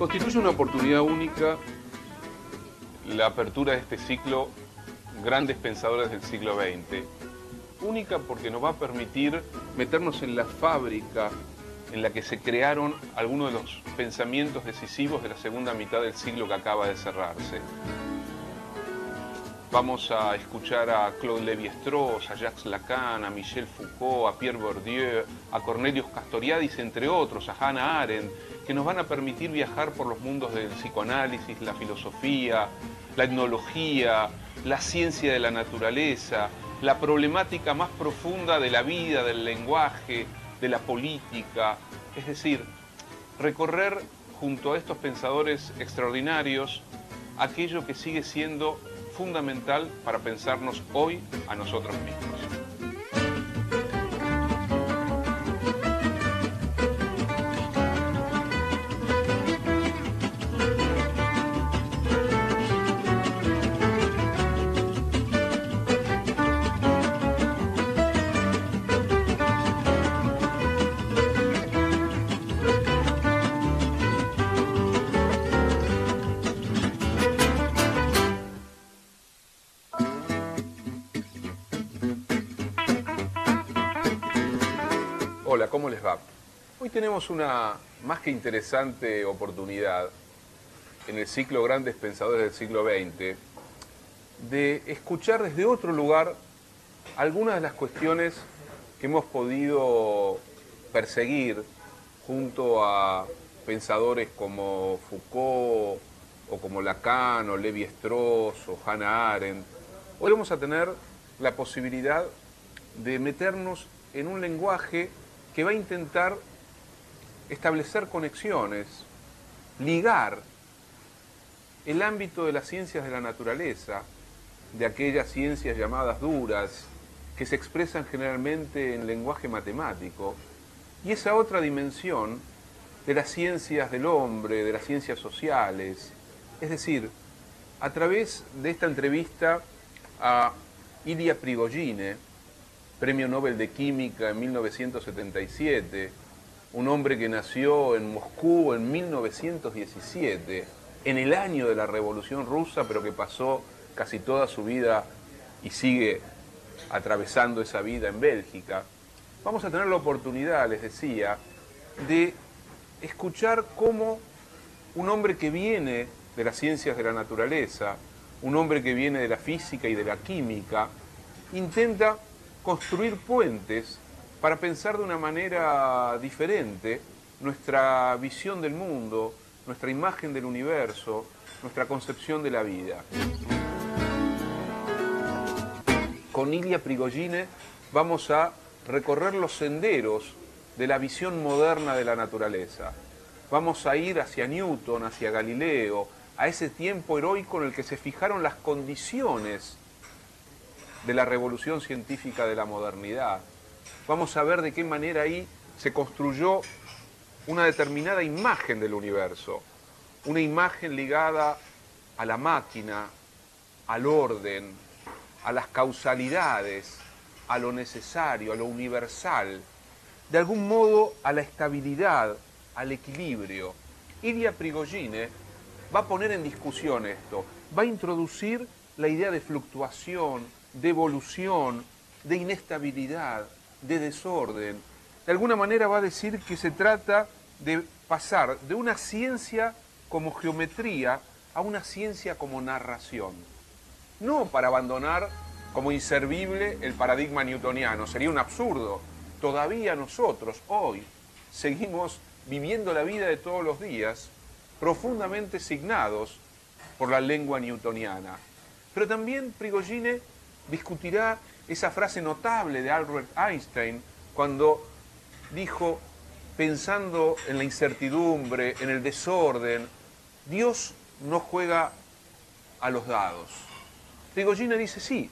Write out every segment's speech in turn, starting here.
Constituye una oportunidad única la apertura de este ciclo Grandes Pensadores del siglo XX. Única porque nos va a permitir meternos en la fábrica en la que se crearon algunos de los pensamientos decisivos de la segunda mitad del siglo que acaba de cerrarse. Vamos a escuchar a Claude Lévi-Strauss, a Jacques Lacan, a Michel Foucault, a Pierre Bourdieu, a Cornelius Castoriadis, entre otros, a Hannah Arendt, que nos van a permitir viajar por los mundos del psicoanálisis, la filosofía, la etnología, la ciencia de la naturaleza, la problemática más profunda de la vida, del lenguaje, de la política. Es decir, recorrer junto a estos pensadores extraordinarios aquello que sigue siendo fundamental para pensarnos hoy a nosotros mismos. Hola, ¿cómo les va? Hoy tenemos una más que interesante oportunidad en el ciclo Grandes Pensadores del siglo XX de escuchar desde otro lugar algunas de las cuestiones que hemos podido perseguir junto a pensadores como Foucault o como Lacan o Lévi-Strauss o Hannah Arendt. Hoy vamos a tener la posibilidad de meternos en un lenguaje que va a intentar establecer conexiones, ligar el ámbito de las ciencias de la naturaleza, de aquellas ciencias llamadas duras, que se expresan generalmente en lenguaje matemático, y esa otra dimensión de las ciencias del hombre, de las ciencias sociales. Es decir, a través de esta entrevista a Ilya Prigogine, Premio Nobel de Química en 1977, un hombre que nació en Moscú en 1917, en el año de la Revolución Rusa, pero que pasó casi toda su vida y sigue atravesando esa vida en Bélgica. Vamos a tener la oportunidad, les decía, de escuchar cómo un hombre que viene de las ciencias de la naturaleza, un hombre que viene de la física y de la química, intenta construir puentes para pensar de una manera diferente nuestra visión del mundo, nuestra imagen del universo, nuestra concepción de la vida. Con Ilya Prigogine vamos a recorrer los senderos de la visión moderna de la naturaleza. Vamos a ir hacia Newton, hacia Galileo, a ese tiempo heroico en el que se fijaron las condiciones de la revolución científica de la modernidad. Vamos a ver de qué manera ahí se construyó una determinada imagen del universo, una imagen ligada a la máquina, al orden, a las causalidades, a lo necesario, a lo universal, de algún modo a la estabilidad, al equilibrio. Ilya Prigogine va a poner en discusión esto, va a introducir la idea de fluctuación, de evolución, de inestabilidad, de desorden. De alguna manera va a decir que se trata de pasar de una ciencia como geometría a una ciencia como narración. No para abandonar como inservible el paradigma newtoniano, sería un absurdo. Todavía nosotros, hoy, seguimos viviendo la vida de todos los días profundamente signados por la lengua newtoniana. Pero también Prigogine discutirá esa frase notable de Albert Einstein cuando dijo, pensando en la incertidumbre, en el desorden, Dios no juega a los dados. Prigogine dice, sí,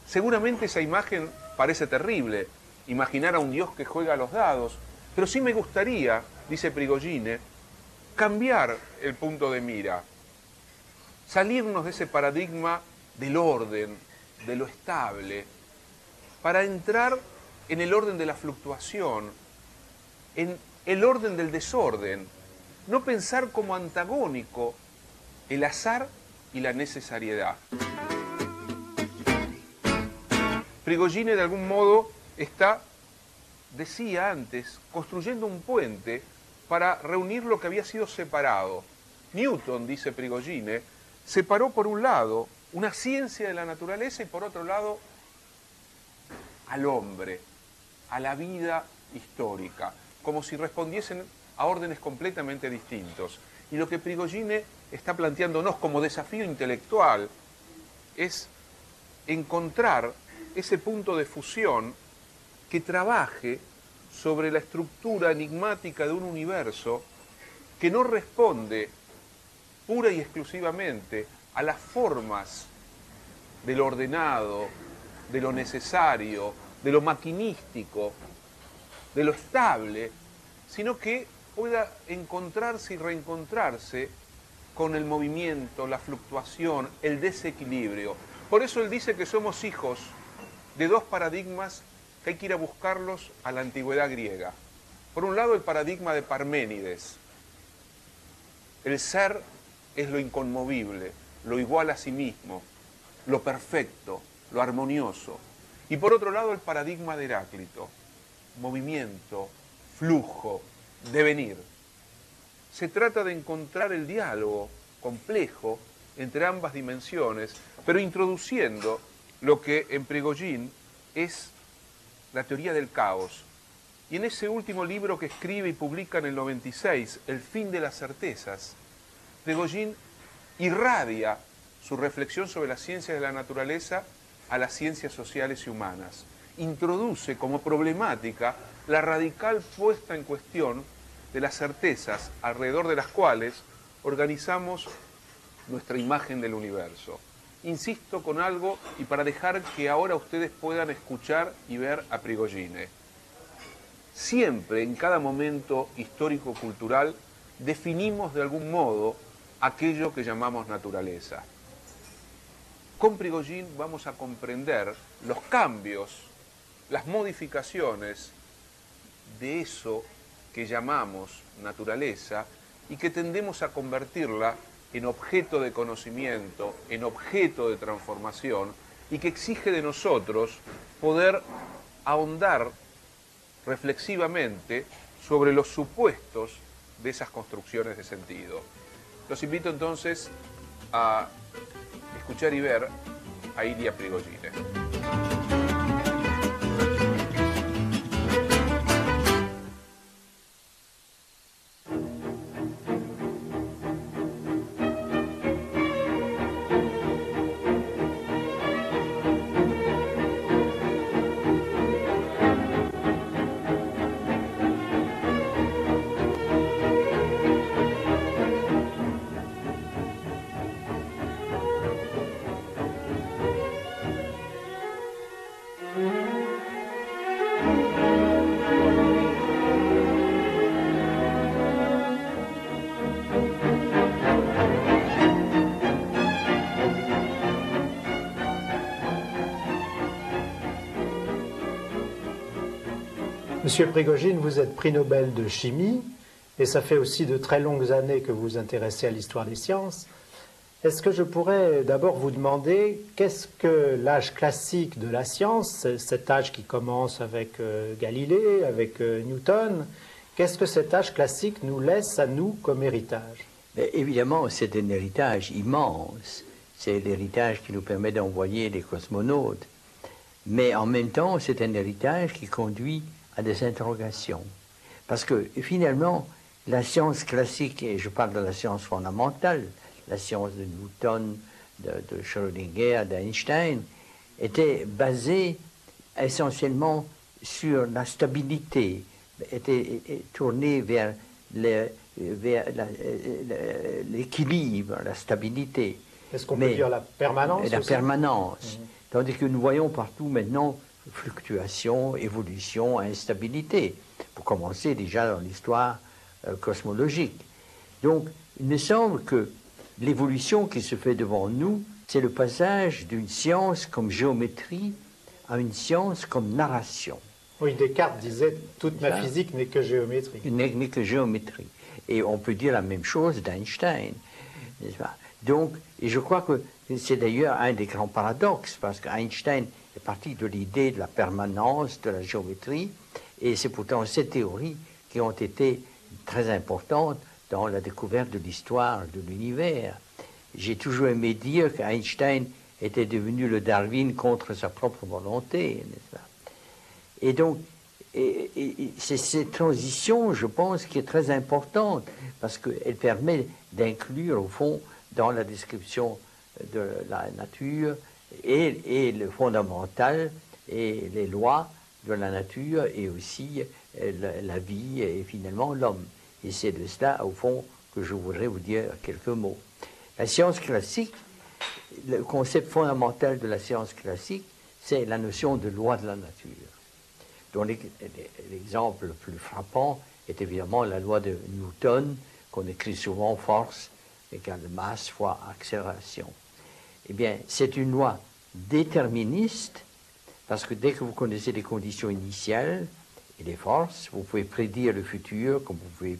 seguramente esa imagen parece terrible, imaginar a un Dios que juega a los dados, pero sí me gustaría, dice Prigogine, cambiar el punto de mira, salirnos de ese paradigma del orden, de lo estable, para entrar en el orden de la fluctuación, en el orden del desorden, no pensar como antagónico el azar y la necesariedad. Prigogine de algún modo está, decía antes, construyendo un puente para reunir lo que había sido separado. Newton, dice Prigogine, separó por un lado una ciencia de la naturaleza y por otro lado al hombre, a la vida histórica, como si respondiesen a órdenes completamente distintos. Y lo que Prigogine está planteándonos como desafío intelectual es encontrar ese punto de fusión que trabaje sobre la estructura enigmática de un universo que no responde pura y exclusivamente a las formas de lo ordenado, de lo necesario, de lo maquinístico, de lo estable, sino que pueda encontrarse y reencontrarse con el movimiento, la fluctuación, el desequilibrio. Por eso él dice que somos hijos de dos paradigmas que hay que ir a buscarlos a la antigüedad griega. Por un lado, el paradigma de Parménides. El ser es lo inconmovible, lo igual a sí mismo, lo perfecto, lo armonioso. Y por otro lado, el paradigma de Heráclito. Movimiento, flujo, devenir. Se trata de encontrar el diálogo complejo entre ambas dimensiones, pero introduciendo lo que en Prigogine es la teoría del caos. Y en ese último libro que escribe y publica en el 96, El fin de las certezas, Prigogine irradia su reflexión sobre las ciencias de la naturaleza a las ciencias sociales y humanas. Introduce como problemática la radical puesta en cuestión de las certezas alrededor de las cuales organizamos nuestra imagen del universo. Insisto con algo y para dejar que ahora ustedes puedan escuchar y ver a Prigogine. Siempre, en cada momento histórico-cultural, definimos de algún modo aquello que llamamos naturaleza. Con Prigogine vamos a comprender los cambios, las modificaciones de eso que llamamos naturaleza y que tendemos a convertirla en objeto de conocimiento, en objeto de transformación y que exige de nosotros poder ahondar reflexivamente sobre los supuestos de esas construcciones de sentido. Los invito entonces a escuchar y ver a Ilia Prigogine. Monsieur Prigogine, vous êtes prix Nobel de chimie, et ça fait aussi de très longues années que vous vous intéressez à l'histoire des sciences. Est-ce que je pourrais d'abord vous demander qu'est-ce que l'âge classique de la science, cet âge qui commence avec Galilée, avec Newton, qu'est-ce que cet âge classique nous laisse à nous comme héritage? Évidemment, c'est un héritage immense. C'est l'héritage qui nous permet d'envoyer des cosmonautes. Mais en même temps, c'est un héritage qui conduit à des interrogations. Parce que finalement, la science classique, et je parle de la science fondamentale, la science de Newton, de Schrödinger, d'Einstein, était basée essentiellement sur la stabilité, était tournée vers l'équilibre, la stabilité. Est-ce qu'on peut dire la permanence? La permanence. Tandis que nous voyons partout maintenant fluctuation, évolution, instabilité, pour commencer déjà dans l'histoire cosmologique. Donc, il me semble que l'évolution qui se fait devant nous, c'est le passage d'une science comme géométrie à une science comme narration. Oui, Descartes disait « toute ma physique n'est que géométrie ». N'est que géométrie. Et on peut dire la même chose d'Einstein, n'est-ce pas? Donc, et je crois que c'est d'ailleurs un des grands paradoxes, parce qu'Einstein est parti de l'idée de la permanence de la géométrie, et c'est pourtant ces théories qui ont été très importantes dans la découverte de l'histoire de l'univers. J'ai toujours aimé dire qu'Einstein était devenu le Darwin contre sa propre volonté, n'est-ce pas? Et donc, c'est cette transition, je pense, qui est très importante, parce qu'elle permet d'inclure, au fond, dans la description de la nature, et le fondamental, et les lois de la nature, et aussi la vie, et finalement l'homme. Et c'est de cela, au fond, que je voudrais vous dire quelques mots. La science classique, le concept fondamental de la science classique, c'est la notion de loi de la nature, dont l'exemple le plus frappant est évidemment la loi de Newton, qu'on écrit souvent force égale masse fois accélération. Eh bien, c'est une loi déterministe, parce que dès que vous connaissez les conditions initiales et les forces, vous pouvez prédire le futur, comme vous pouvez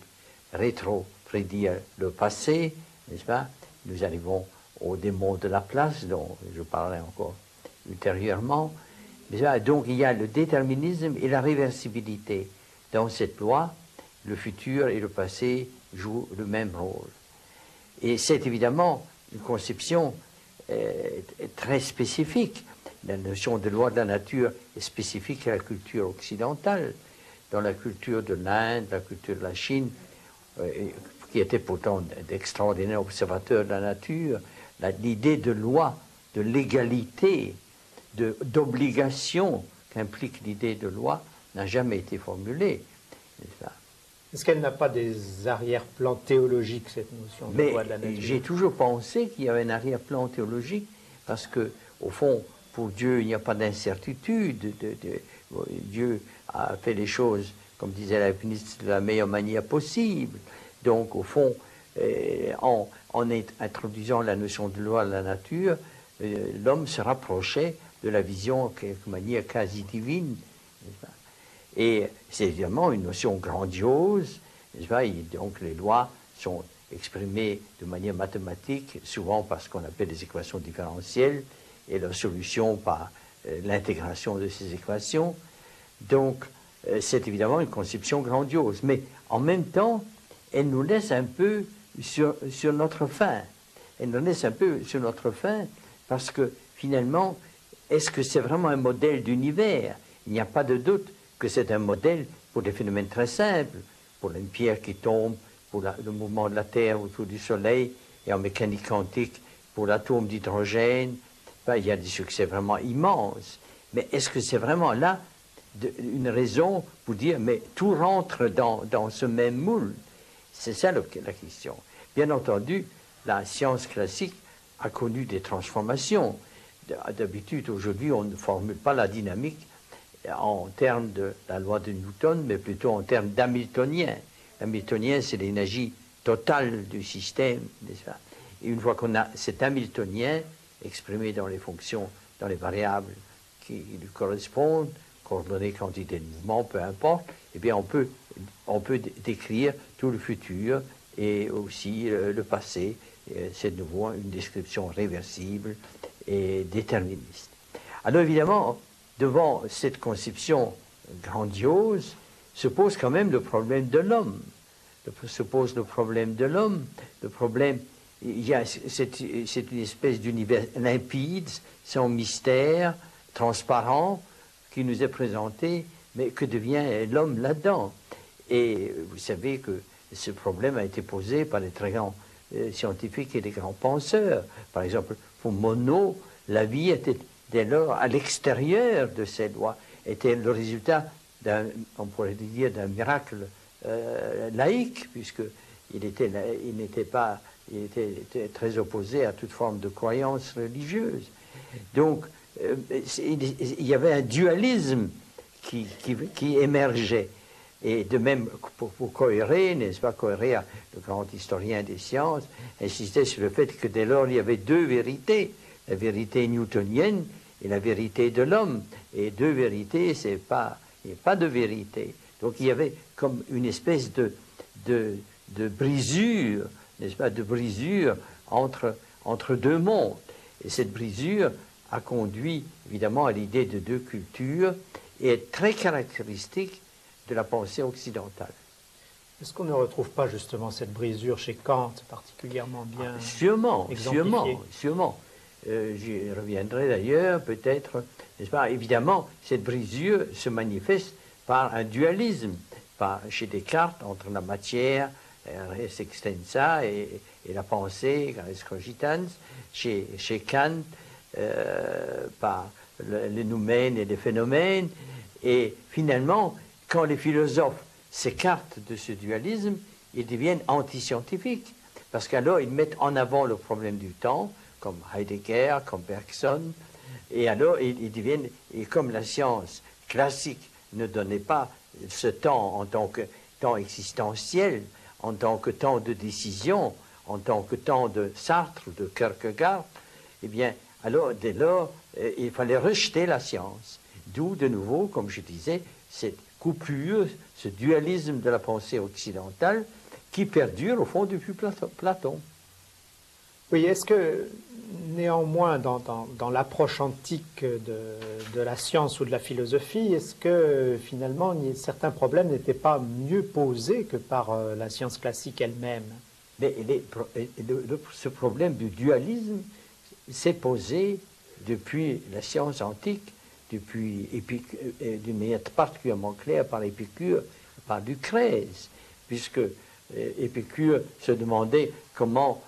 rétro-prédire le passé, n'est-ce pas? Nous arrivons au démon de Laplace, dont je parlerai encore ultérieurement. Donc il y a le déterminisme et la réversibilité. Dans cette loi, le futur et le passé jouent le même rôle. Et c'est évidemment une conception très spécifique. La notion de loi de la nature est spécifique à la culture occidentale. Dans la culture de l'Inde, la culture de la Chine, qui étaient pourtant d'extraordinaires observateurs de la nature, l'idée de loi, de légalité, d'obligation qu'implique l'idée de loi n'a jamais été formulée. Est-ce qu'elle n'a pas des arrière-plans théologiques, cette notion de loi de la nature? J'ai toujours pensé qu'il y avait un arrière-plan théologique, parce que, au fond, pour Dieu, il n'y a pas d'incertitude. Dieu a fait les choses, comme disait la ministre, de la meilleure manière possible. Donc, au fond, en introduisant la notion de loi de la nature, l'homme se rapprochait de la vision, de quelque manière, quasi divine. Et c'est évidemment une notion grandiose, n'est-ce pas? Et donc les lois sont exprimées de manière mathématique, souvent par ce qu'on appelle des équations différentielles, et leur solution par l'intégration de ces équations. Donc c'est évidemment une conception grandiose, mais en même temps, elle nous laisse un peu sur notre faim. Elle nous laisse un peu sur notre faim, parce que finalement, est-ce que c'est vraiment un modèle d'univers? Il n'y a pas de doute que c'est un modèle pour des phénomènes très simples, pour une pierre qui tombe, pour le mouvement de la Terre autour du Soleil, et en mécanique quantique, pour l'atome d'hydrogène. Il y a des succès vraiment immenses. Mais est-ce que c'est vraiment là une raison pour dire, mais tout rentre dans ce même moule? C'est ça la question. Bien entendu, la science classique a connu des transformations. D'habitude, aujourd'hui, on ne formule pas la dynamique en termes de la loi de Newton, mais plutôt en termes d'hamiltonien. L'hamiltonien, c'est l'énergie totale du système, n'est-ce pas? Et une fois qu'on a cet hamiltonien exprimé dans les fonctions, dans les variables qui lui correspondent, coordonnées, quantité de mouvement, peu importe, eh bien on peut décrire tout le futur et aussi le passé. C'est de nouveau une description réversible et déterministe. Alors évidemment, devant cette conception grandiose, se pose quand même le problème de l'homme. Se pose le problème de l'homme. Le problème, c'est une espèce d'univers limpide, sans mystère, transparent, qui nous est présenté, mais que devient l'homme là-dedans? Et vous savez que ce problème a été posé par les très grands scientifiques et les grands penseurs. Par exemple, pour Monod, la vie était dès lors à l'extérieur de ces lois, était le résultat on pourrait dire, d'un miracle laïque, puisqu'il était très opposé à toute forme de croyance religieuse. Donc, il y avait un dualisme qui émergeait. Et de même, pour Coiré, n'est-ce pas, Coiré, le grand historien des sciences, insistait sur le fait que dès lors, il y avait deux vérités, la vérité newtonienne et la vérité de l'homme. Et deux vérités, il n'y a pas de vérité. Donc il y avait comme une espèce de brisure, n'est-ce pas, de brisure entre deux mondes. Et cette brisure a conduit évidemment à l'idée de deux cultures et est très caractéristique de la pensée occidentale. Est-ce qu'on ne retrouve pas justement cette brisure chez Kant particulièrement bien Sûrement. J'y reviendrai d'ailleurs, peut-être, n'est-ce pas? Évidemment, cette brisure se manifeste par un dualisme, chez Descartes, entre la matière, res extensa, et la pensée, res cogitans, chez Kant, par le noumène et les phénomènes, et finalement, quand les philosophes s'écartent de ce dualisme, ils deviennent anti-scientifiques, parce qu'alors ils mettent en avant le problème du temps, comme Heidegger, comme Bergson, et alors ils deviennent, et comme la science classique ne donnait pas ce temps en tant que temps existentiel, en tant que temps de décision, en tant que temps de Sartre ou de Kierkegaard, eh bien, alors dès lors, il fallait rejeter la science. D'où, de nouveau, comme je disais, cette coupure, ce dualisme de la pensée occidentale qui perdure au fond depuis Platon. Oui, est-ce que néanmoins dans l'approche antique de la science ou de la philosophie, est-ce que finalement certains problèmes n'étaient pas mieux posés que par la science classique elle-même? Mais ce problème du dualisme s'est posé depuis la science antique, d'une manière particulièrement claire par Épicure, par Lucrèce, puisque Épicure se demandait comment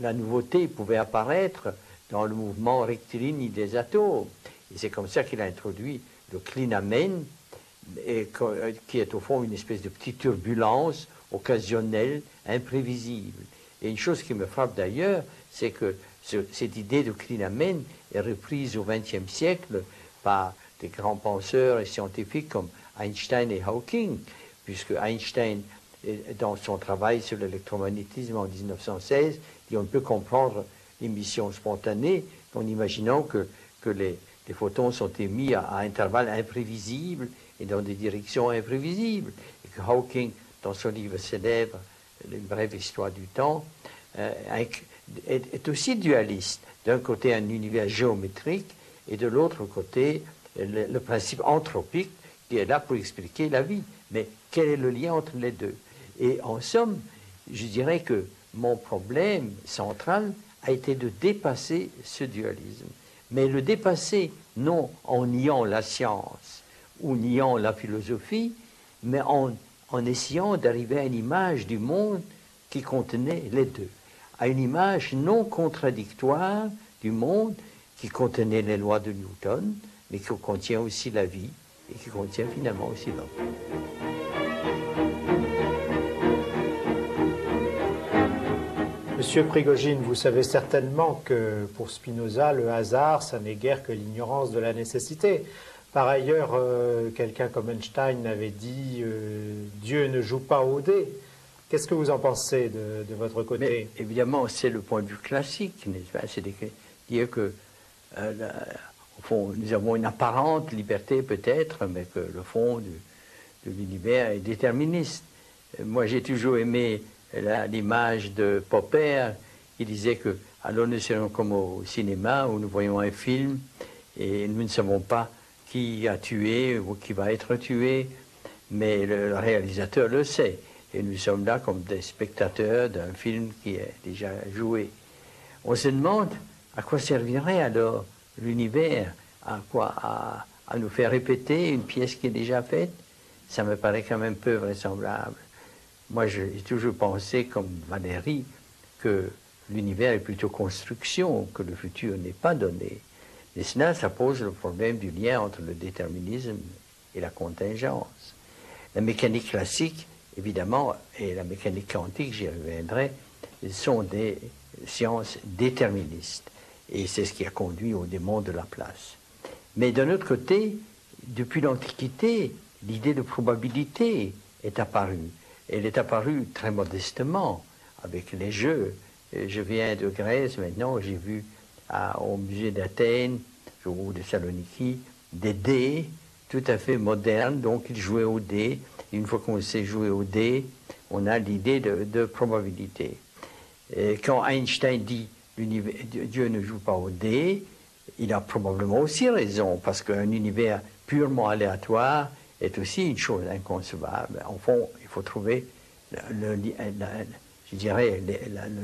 la nouveauté pouvait apparaître dans le mouvement rectiligne des atomes. Et c'est comme ça qu'il a introduit le clinamen, qui est au fond une espèce de petite turbulence occasionnelle, imprévisible. Et une chose qui me frappe d'ailleurs, c'est que cette idée de clinamen est reprise au XXe siècle par des grands penseurs et scientifiques comme Einstein et Hawking, puisque Einstein, dans son travail sur l'électromagnétisme en 1916, dit on ne peut comprendre l'émission spontanée en imaginant que les photons sont émis à intervalles imprévisibles et dans des directions imprévisibles. Et que Hawking, dans son livre célèbre, Une brève histoire du temps, est aussi dualiste. D'un côté, un univers géométrique, et de l'autre côté, le principe anthropique qui est là pour expliquer la vie. Mais quel est le lien entre les deux? Et en somme, je dirais que mon problème central a été de dépasser ce dualisme. Mais le dépasser, non en niant la science ou niant la philosophie, mais en essayant d'arriver à une image du monde qui contenait les deux, à une image non contradictoire du monde qui contenait les lois de Newton, mais qui contient aussi la vie et qui contient finalement aussi l'homme. Monsieur Prigogine, vous savez certainement que pour Spinoza, le hasard, ça n'est guère que l'ignorance de la nécessité. Par ailleurs, quelqu'un comme Einstein avait dit Dieu ne joue pas au dé. Qu'est-ce que vous en pensez de votre côté? Mais, évidemment, c'est le point de vue classique, n'est-ce pas? C'est de dire que, au fond, nous avons une apparente liberté peut-être, mais que le fond de l'univers est déterministe. Moi, j'ai toujours aimé l'image de Popper qui disait que alors nous serons comme au cinéma où nous voyons un film et nous ne savons pas qui a tué ou qui va être tué, mais le réalisateur le sait. Et nous sommes là comme des spectateurs d'un film qui est déjà joué. On se demande à quoi servirait alors l'univers, à nous faire répéter une pièce qui est déjà faite. Ça me paraît quand même peu vraisemblable. Moi, j'ai toujours pensé, comme Valéry, que l'univers est plutôt construction, que le futur n'est pas donné. Et cela, ça pose le problème du lien entre le déterminisme et la contingence. La mécanique classique, évidemment, et la mécanique quantique, j'y reviendrai, sont des sciences déterministes. Et c'est ce qui a conduit au démon de Laplace. Mais d'un autre côté, depuis l'Antiquité, l'idée de probabilité est apparue. Elle est apparue très modestement avec les jeux. Je viens de Grèce maintenant, j'ai vu au musée d'Athènes ou de Saloniki des dés tout à fait modernes, donc ils jouaient aux dés. Une fois qu'on sait jouer aux dés, on a l'idée de probabilité. Et quand Einstein dit Dieu ne joue pas au dé, il a probablement aussi raison, parce qu'un univers purement aléatoire est aussi une chose inconcevable. En fond, il faut trouver le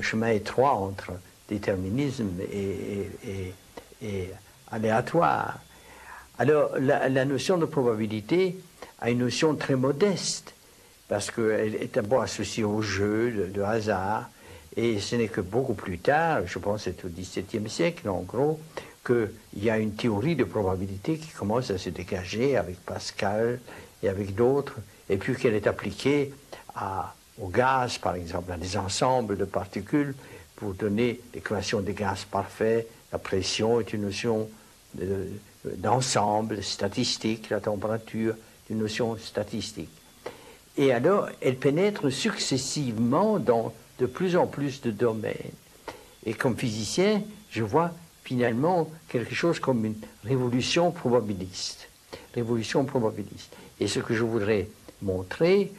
chemin étroit entre déterminisme et aléatoire. Alors, la notion de probabilité a une notion très modeste, parce qu'elle est d'abord associée au jeu de hasard, et ce n'est que beaucoup plus tard, je pense que c'est au XVIIe siècle en gros, qu'il y a une théorie de probabilité qui commence à se dégager avec Pascal et avec d'autres, et puis qu'elle est appliquée au gaz, par exemple, à des ensembles de particules pour donner l'équation des gaz parfaits. La pression est une notion d'ensemble statistique, la température est une notion statistique. Et alors, elle pénètre successivement dans de plus en plus de domaines. Et comme physicien, je vois finalement quelque chose comme une révolution probabiliste. Révolution probabiliste. Et ce que je voudrais montrer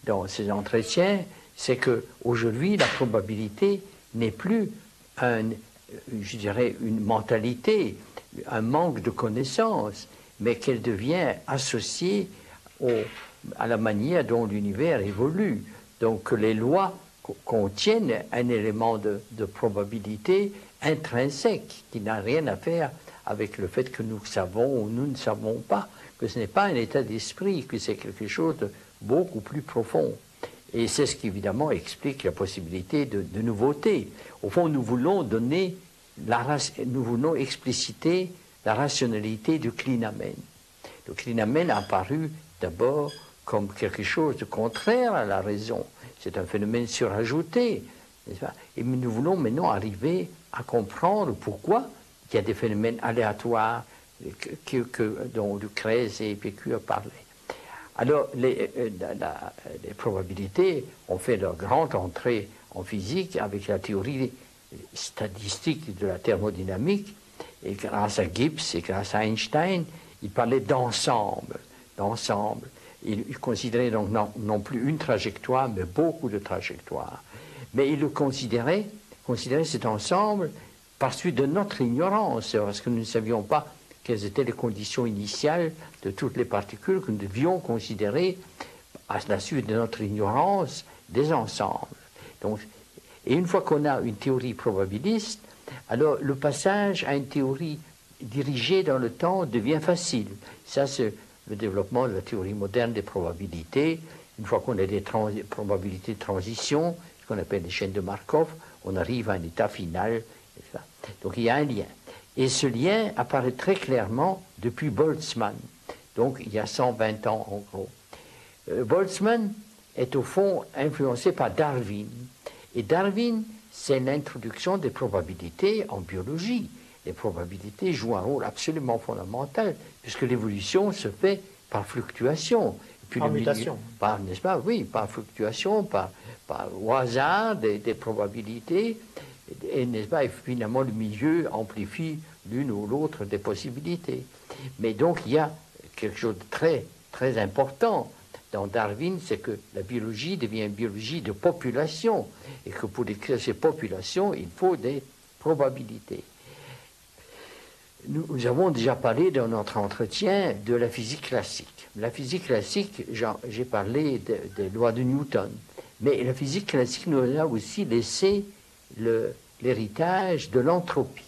dans ces entretiens, c'est qu'aujourd'hui, la probabilité n'est plus je dirais, une mentalité, un manque de connaissances, mais qu'elle devient associée à la manière dont l'univers évolue. Donc les lois contiennent un élément de probabilité intrinsèque qui n'a rien à faire avec le fait que nous savons ou nous ne savons pas, que ce n'est pas un état d'esprit, que c'est quelque chose de beaucoup plus profond. Et c'est ce qui évidemment explique la possibilité de nouveauté. Au fond, nous voulons expliciter la rationalité du clinamen. Le clinamen a apparu d'abord comme quelque chose de contraire à la raison. C'est un phénomène surajouté, n'est-ce pas? Et nous voulons maintenant arriver à comprendre pourquoi il y a des phénomènes aléatoires dont Lucrèce et Épicure parlaient. Alors, les probabilités ont fait leur grande entrée en physique avec la théorie statistique de la thermodynamique, et grâce à Gibbs et grâce à Einstein, ils parlaient d'ensemble. Ils considéraient donc non plus une trajectoire, mais beaucoup de trajectoires. Mais ils le considéraient cet ensemble par suite de notre ignorance, parce que nous ne savions pas quelles étaient les conditions initiales de toutes les particules que nous devions considérer à la suite de notre ignorance des ensembles. Donc, et une fois qu'on a une théorie probabiliste, alors le passage à une théorie dirigée dans le temps devient facile. Ça, c'est le développement de la théorie moderne des probabilités. Une fois qu'on a des probabilités de transition, ce qu'on appelle les chaînes de Markov, on arrive à un état final. Donc il y a un lien. Et ce lien apparaît très clairement depuis Boltzmann, donc il y a 120 ans en gros. Boltzmann est au fond influencé par Darwin. Et Darwin, c'est l'introduction des probabilités en biologie. Les probabilités jouent un rôle absolument fondamental, puisque l'évolution se fait par fluctuation. Et puis par mutation. N'est-ce pas? Oui, par fluctuation, au hasard des probabilités. Et, n'est-ce pas, et finalement, le milieu amplifie l'une ou l'autre des possibilités. Mais donc, il y a quelque chose de très, très important dans Darwin, c'est que la biologie devient une biologie de population, et que pour décrire ces populations, il faut des probabilités. Nous avons déjà parlé dans notre entretien de la physique classique. La physique classique, j'ai parlé des lois de Newton, mais la physique classique nous a aussi laissé l'héritage de l'entropie.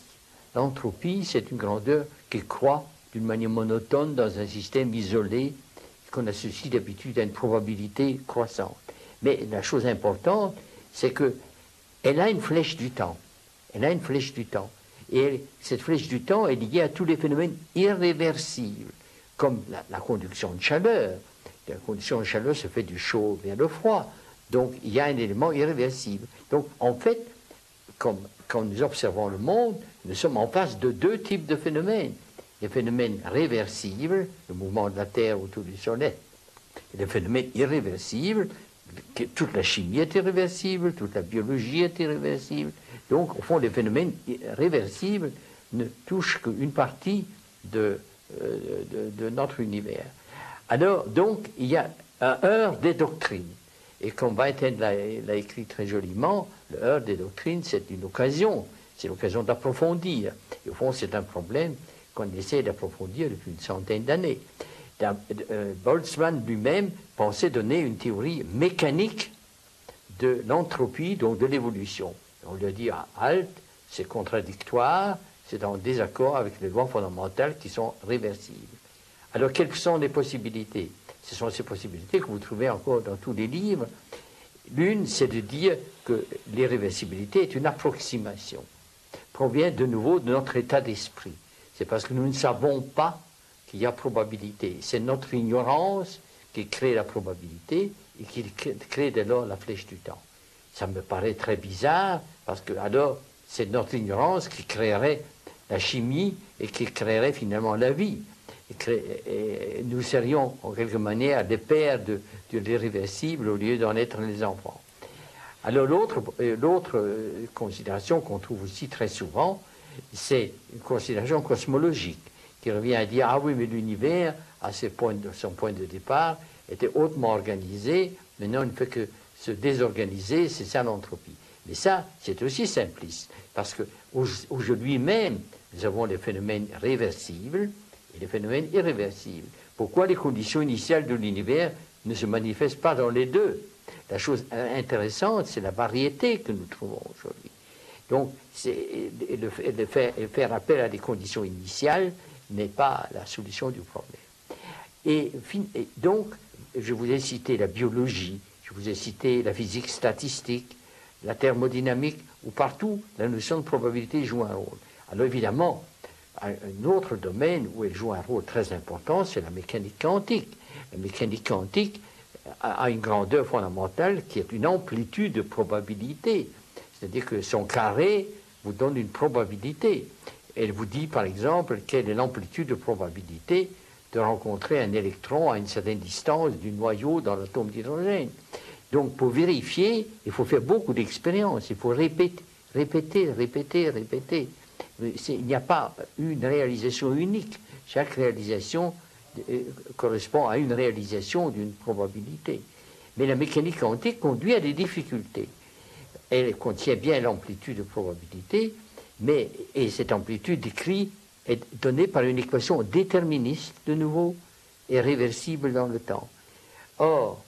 L'entropie, c'est une grandeur qui croît d'une manière monotone dans un système isolé qu'on associe d'habitude à une probabilité croissante. Mais la chose importante, c'est qu'elle a une flèche du temps. Elle a une flèche du temps. Et cette flèche du temps est liée à tous les phénomènes irréversibles, comme la conduction de chaleur. La conduction de chaleur se fait du chaud vers le froid. Donc, il y a un élément irréversible. Donc, en fait, quand nous observons le monde, nous sommes en face de deux types de phénomènes. Les phénomènes réversibles, le mouvement de la Terre autour du Soleil, et les phénomènes irréversibles, toute la chimie est irréversible, toute la biologie est irréversible. Donc, au fond, les phénomènes réversibles ne touchent qu'une partie de notre univers. Alors, donc, il y a un heurt des doctrines. Et comme Whitehead l'a écrit très joliment, le heurt des doctrines, c'est une occasion. C'est l'occasion d'approfondir. Et au fond, c'est un problème qu'on essaie d'approfondir depuis une centaine d'années. Boltzmann lui-même pensait donner une théorie mécanique de l'entropie, donc de l'évolution. On lui a dit halt, c'est contradictoire, c'est en désaccord avec les lois fondamentales qui sont réversibles. Alors, quelles sont les possibilités? Ce sont ces possibilités que vous trouvez encore dans tous les livres. L'une, c'est de dire que l'irréversibilité est une approximation, provient de nouveau de notre état d'esprit. C'est parce que nous ne savons pas qu'il y a probabilité. C'est notre ignorance qui crée la probabilité et qui crée dès lors la flèche du temps. Ça me paraît très bizarre, parce que alors c'est notre ignorance qui créerait la chimie et qui créerait finalement la vie. Et nous serions en quelque manière des pères de l'irréversible au lieu d'en être les enfants. Alors l'autre considération qu'on trouve aussi très souvent, c'est une considération cosmologique qui revient à dire, ah oui, mais l'univers, à son point de départ, était hautement organisé, maintenant il ne fait que se désorganiser, c'est ça l'entropie. Mais ça, c'est aussi simpliste, parce qu'aujourd'hui même, nous avons les phénomènes réversibles et les phénomènes irréversibles. Pourquoi les conditions initiales de l'univers ne se manifestent pas dans les deux? La chose intéressante, c'est la variété que nous trouvons aujourd'hui. Donc, faire appel à des conditions initiales n'est pas la solution du problème. Et donc, je vous ai cité la biologie, je vous ai cité la physique statistique, la thermodynamique, où partout la notion de probabilité joue un rôle. Alors évidemment, un autre domaine où elle joue un rôle très important, c'est la mécanique quantique. La mécanique quantique a une grandeur fondamentale qui est une amplitude de probabilité. C'est-à-dire que son carré vous donne une probabilité. Elle vous dit, par exemple, quelle est l'amplitude de probabilité de rencontrer un électron à une certaine distance du noyau dans l'atome d'hydrogène. Donc, pour vérifier, il faut faire beaucoup d'expériences. Il faut répéter. Il n'y a pas une réalisation unique. Chaque réalisation correspond à une réalisation d'une probabilité. Mais la mécanique quantique conduit à des difficultés. Elle contient bien l'amplitude de probabilité, et cette amplitude décrite est donnée par une équation déterministe, de nouveau, et réversible dans le temps. Or,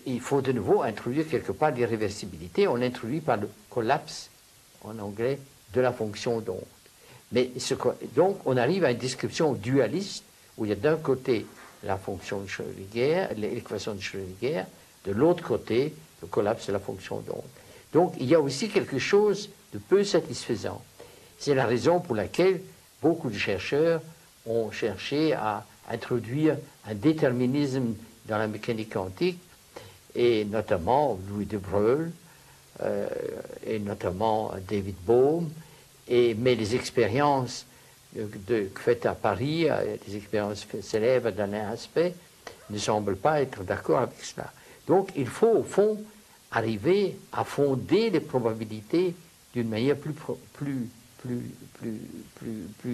il faut de nouveau introduire quelque part l'irréversibilité. On l'introduit par le collapse, en anglais, de la fonction d'onde. Mais donc, on arrive à une description dualiste, où il y a d'un côté la fonction de Schrödinger, l'équation de Schrödinger, de l'autre côté, le collapse de la fonction d'onde. Donc, il y a aussi quelque chose de peu satisfaisant. C'est la raison pour laquelle beaucoup de chercheurs ont cherché à introduire un déterminisme dans la mécanique quantique, et notamment Louis de Broglie, et notamment David Bohm, mais les expériences faites à Paris, les expériences célèbres d'Alain Aspect, ne semblent pas être d'accord avec cela. Donc, il faut, au fond, arriver à fonder les probabilités d'une manière plus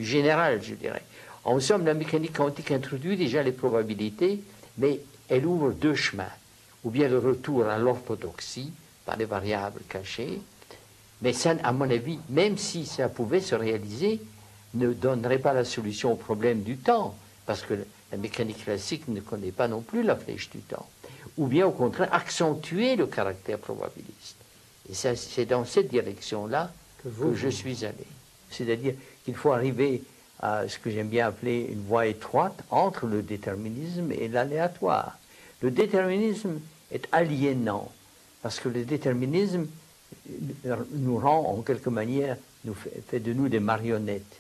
générale, je dirais. En somme, la mécanique quantique introduit déjà les probabilités, mais elle ouvre deux chemins. Ou bien le retour à l'orthodoxie, par les variables cachées, mais ça, à mon avis, même si ça pouvait se réaliser, ne donnerait pas la solution au problème du temps, parce que la mécanique classique ne connaît pas non plus la flèche du temps. Ou bien, au contraire, accentuer le caractère probabiliste. Et c'est dans cette direction-là que je suis allé. C'est-à-dire qu'il faut arriver à ce que j'aime bien appeler une voie étroite entre le déterminisme et l'aléatoire. Le déterminisme est aliénant, parce que le déterminisme nous rend, en quelque manière, fait de nous des marionnettes.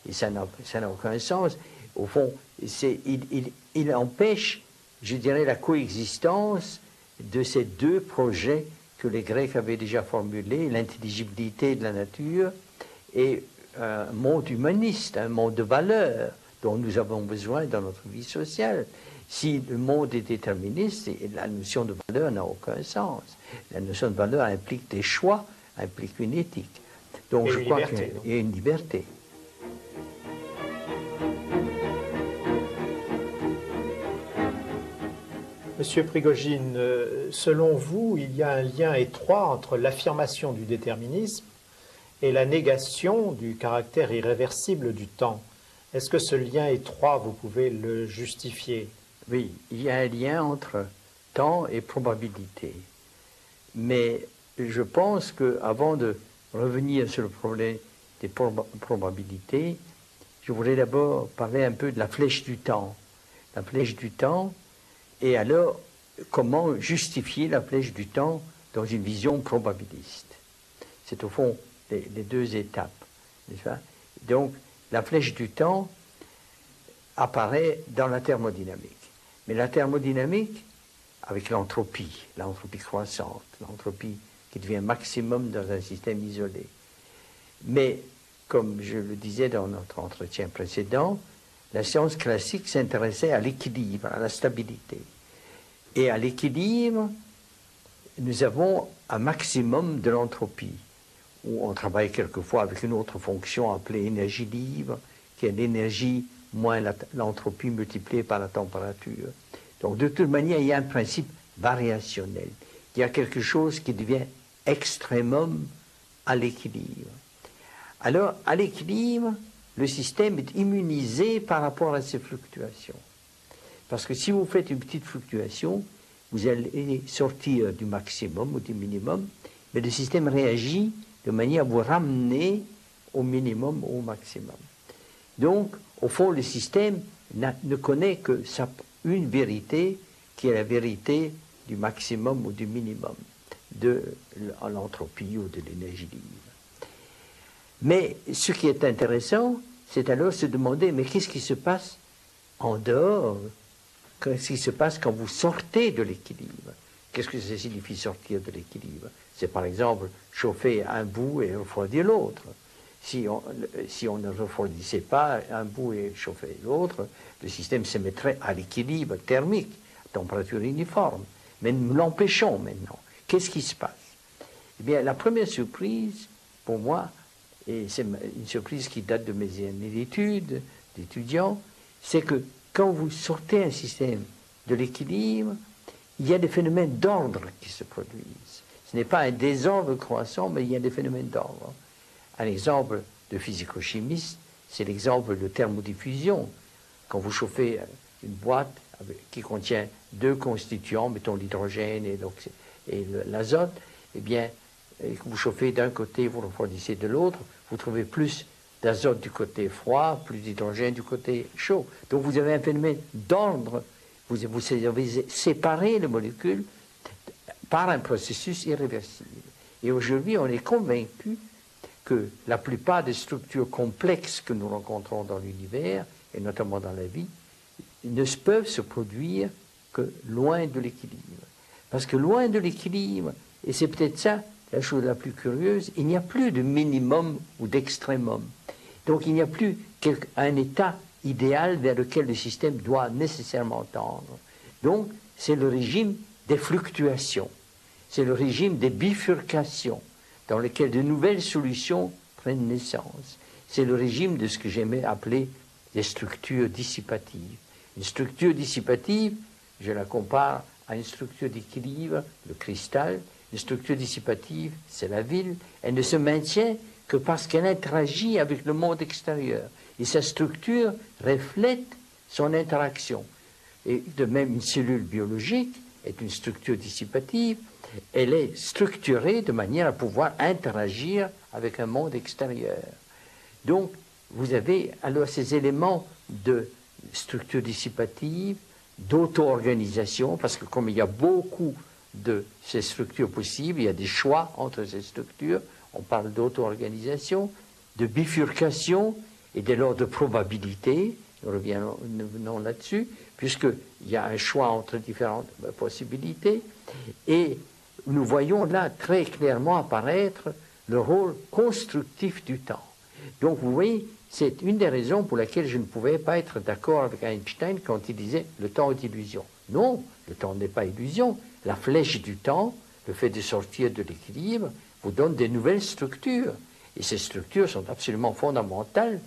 Et ça n'a aucun sens. Au fond, il empêche, je dirais, la coexistence de ces deux projets que les Grecs avaient déjà formulés, l'intelligibilité de la nature et un monde humaniste, un monde de valeurs dont nous avons besoin dans notre vie sociale. Si le monde est déterministe, la notion de valeur n'a aucun sens. La notion de valeur implique des choix, implique une éthique. Donc je crois qu'il y a une liberté. Monsieur Prigogine, selon vous, il y a un lien étroit entre l'affirmation du déterminisme et la négation du caractère irréversible du temps. Est-ce que ce lien étroit, vous pouvez le justifier? Oui, il y a un lien entre temps et probabilité. Mais je pense qu'avant de revenir sur le problème des probabilités, je voudrais d'abord parler un peu de la flèche du temps. La flèche du temps, et alors comment justifier la flèche du temps dans une vision probabiliste. C'est au fond les deux étapes, n'est-ce pas? Donc la flèche du temps apparaît dans la thermodynamique. Mais la thermodynamique, avec l'entropie croissante, l'entropie qui devient maximum dans un système isolé. Mais, comme je le disais dans notre entretien précédent, la science classique s'intéressait à l'équilibre, à la stabilité. Et à l'équilibre, nous avons un maximum de l'entropie, où on travaille quelquefois avec une autre fonction appelée énergie libre, qui est l'énergie moins l'entropie multipliée par la température. Donc de toute manière, il y a un principe variationnel. Il y a quelque chose qui devient extrémum à l'équilibre. Alors, à l'équilibre, le système est immunisé par rapport à ces fluctuations. Parce que si vous faites une petite fluctuation, vous allez sortir du maximum ou du minimum, mais le système réagit de manière à vous ramener au minimum ou au maximum. Donc, au fond, le système ne connaît que une vérité, qui est la vérité du maximum ou du minimum de l'entropie ou de l'énergie libre. Mais ce qui est intéressant, c'est alors se demander, mais qu'est-ce qui se passe en dehors? Qu'est-ce qui se passe quand vous sortez de l'équilibre? Qu'est-ce que ça signifie sortir de l'équilibre? C'est par exemple chauffer un bout et refroidir l'autre. Si on ne refroidissait pas un bout et chauffait l'autre, le système se mettrait à l'équilibre thermique, température uniforme. Mais nous l'empêchons maintenant. Qu'est-ce qui se passe? Eh bien, la première surprise, pour moi, et c'est une surprise qui date de mes années d'études, d'étudiants, c'est que quand vous sortez un système de l'équilibre, il y a des phénomènes d'ordre qui se produisent. Ce n'est pas un désordre croissant, mais il y a des phénomènes d'ordre. Un exemple de physico-chimiste, c'est l'exemple de thermodiffusion. Quand vous chauffez une boîte qui contient deux constituants, mettons l'hydrogène et l'azote, eh bien, vous chauffez d'un côté, vous refroidissez de l'autre, vous trouvez plus d'azote du côté froid, plus d'hydrogène du côté chaud. Donc vous avez un phénomène d'ordre, vous avez séparé les molécules par un processus irréversible. Et aujourd'hui, on est convaincu que la plupart des structures complexes que nous rencontrons dans l'univers, et notamment dans la vie, ne peuvent se produire que loin de l'équilibre. Parce que loin de l'équilibre, et c'est peut-être ça la chose la plus curieuse, il n'y a plus de minimum ou d'extrémum. Donc il n'y a plus un état idéal vers lequel le système doit nécessairement tendre. Donc c'est le régime des fluctuations, c'est le régime des bifurcations, dans lequel de nouvelles solutions prennent naissance. C'est le régime de ce que j'aimais appeler des structures dissipatives. Une structure dissipative, je la compare à une structure d'équilibre, le cristal. Une structure dissipative, c'est la ville. Elle ne se maintient que parce qu'elle interagit avec le monde extérieur. Et sa structure reflète son interaction. Et de même, une cellule biologique est une structure dissipative. Elle est structurée de manière à pouvoir interagir avec un monde extérieur. Donc, vous avez alors ces éléments de structure dissipative, d'auto-organisation, parce que comme il y a beaucoup de ces structures possibles, il y a des choix entre ces structures, on parle d'auto-organisation, de bifurcation et dès lors de probabilité, nous revenons là-dessus, puisqu'il y a un choix entre différentes possibilités, et nous voyons là très clairement apparaître le rôle constructif du temps. Donc vous voyez, c'est une des raisons pour lesquelles je ne pouvais pas être d'accord avec Einstein quand il disait « le temps est illusion ». Non, le temps n'est pas illusion. La flèche du temps, le fait de sortir de l'équilibre, vous donne des nouvelles structures. Et ces structures sont absolument fondamentales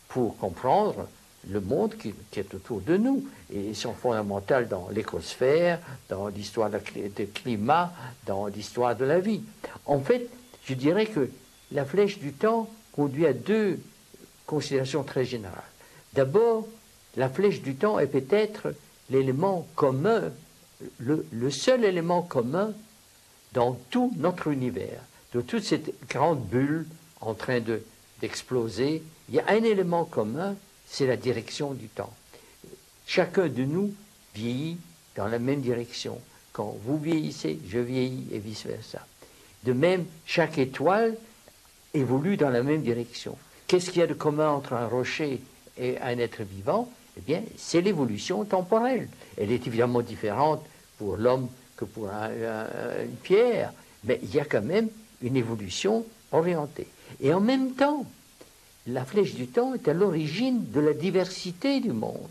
pour comprendre le monde qui est autour de nous. Et ils sont fondamentaux dans l'écosphère, dans l'histoire du climat, dans l'histoire de la vie. En fait, je dirais que la flèche du temps conduit à deux considérations très générales. D'abord, la flèche du temps est peut-être l'élément commun, le seul élément commun dans tout notre univers, de toute cette grande bulle en train d'exploser. Il y a un élément commun, c'est la direction du temps. Chacun de nous vieillit dans la même direction. Quand vous vieillissez, je vieillis et vice-versa. De même, chaque étoile évolue dans la même direction. Qu'est-ce qu'il y a de commun entre un rocher et un être vivant? Eh bien, c'est l'évolution temporelle. Elle est évidemment différente pour l'homme que pour une pierre, mais il y a quand même une évolution orientée. Et en même temps, la flèche du temps est à l'origine de la diversité du monde.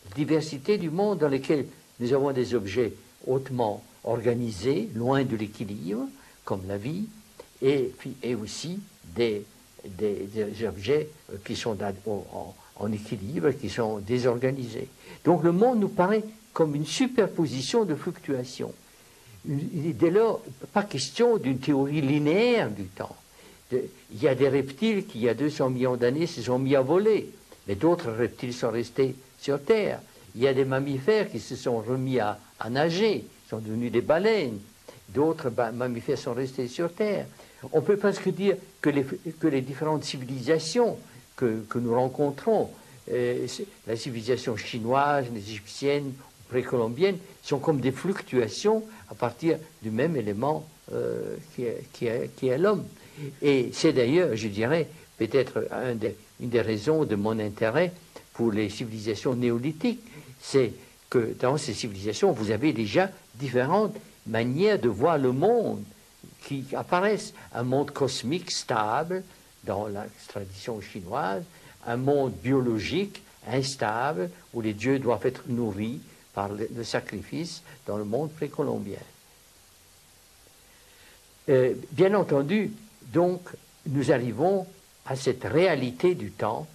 La diversité du monde dans lequel nous avons des objets hautement organisés, loin de l'équilibre, comme la vie, et aussi des objets qui sont en équilibre, qui sont désorganisés. Donc le monde nous paraît comme une superposition de fluctuations. Dès lors, pas question d'une théorie linéaire du temps. Il y a des reptiles qui, il y a 200 millions d'années, se sont mis à voler, mais d'autres reptiles sont restés sur Terre. Il y a des mammifères qui se sont remis à nager, sont devenus des baleines. D'autres mammifères sont restés sur Terre. On peut presque dire que les différentes civilisations que nous rencontrons, la civilisation chinoise, l'égyptienne, précolombienne, sont comme des fluctuations à partir du même élément qui est l'homme. Et c'est d'ailleurs, je dirais, peut-être une des raisons de mon intérêt pour les civilisations néolithiques, c'est que dans ces civilisations, vous avez déjà différentes manières de voir le monde qui apparaissent. Un monde cosmique stable dans la tradition chinoise, un monde biologique instable où les dieux doivent être nourris par le sacrifice dans le monde précolombien. Bien entendu, donc, nous arrivons à cette réalité du temps,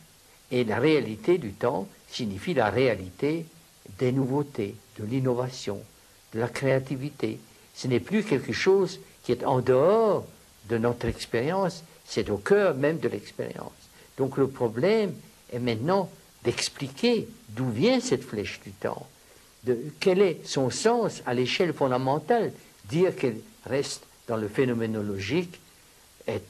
et la réalité du temps signifie la réalité des nouveautés, de l'innovation, de la créativité. Ce n'est plus quelque chose qui est en dehors de notre expérience, c'est au cœur même de l'expérience. Donc le problème est maintenant d'expliquer d'où vient cette flèche du temps, quel est son sens à l'échelle fondamentale. Dire qu'elle reste dans le phénoménologique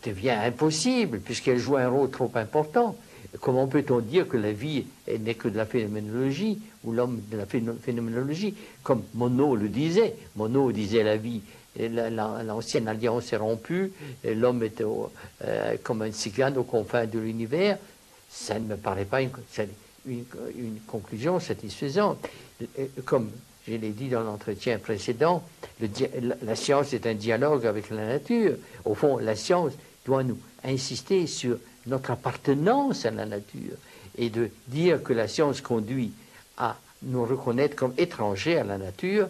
devient impossible, puisqu'elle joue un rôle trop important. Comment peut-on dire que la vie n'est que de la phénoménologie, ou l'homme de la phénoménologie, comme Monod le disait. Monod disait la vie, l'ancienne alliance est rompue, l'homme est comme un cigane aux confins de l'univers. Ça ne me paraît pas une conclusion satisfaisante. Comme je l'ai dit dans l'entretien précédent, la science est un dialogue avec la nature. Au fond, la science doit nous insister sur notre appartenance à la nature, et de dire que la science conduit à nous reconnaître comme étrangers à la nature